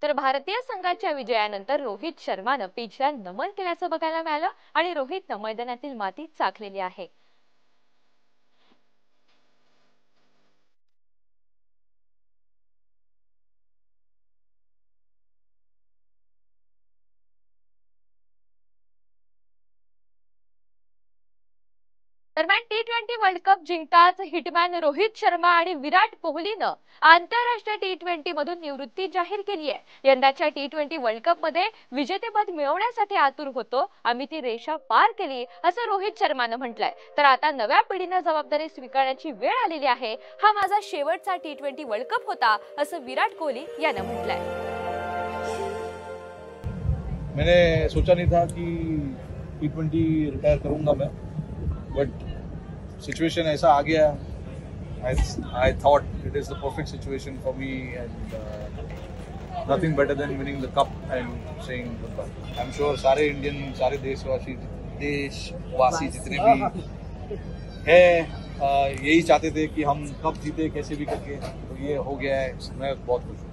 तर भारतीय संघाच्या विजयानंतर रोहित शर्मानं पिचला नमन केल्याचं बघायला मिळालं आणि रोहितनं मैदानातील माती चाखलेली आहे. दरम्यान T20 वर्ल्ड कप जिंकताच हिटमॅन रोहित शर्मा आणि विराट कोहलीनं आंतरराष्ट्रीय T20 मधून निवृत्ती जाहीर केली आहे. यंदाच्या T20 वर्ल्ड कप मध्ये विजेतेपद मिळवण्यासाठी आतुर होतो, आम्ही ती रेषा पार केली असं रोहित शर्मानं म्हटलंय. तर आता नव्या पिढीनं जबाबदारी स्वीकारण्याची वेळ आलेली आहे. हा माझा शेवटचा T20 वर्ल्ड कप होता असं विराट कोहली यानं म्हटलंय. मैंने सोचा नहीं था कि T20 रिटायर करूंगा मैं, बट सिचुएशन ऐसा आ गया. I thought it is the perfect situation for me, and nothing better than winning the cup and saying goodbye. I'm sure सारे इंडियन, सारे देशवासी जितने भी हैं यही चाहते थे कि हम कप जीते कैसे भी करके, तो ये हो गया है. मैं बहुत खुश हूँ.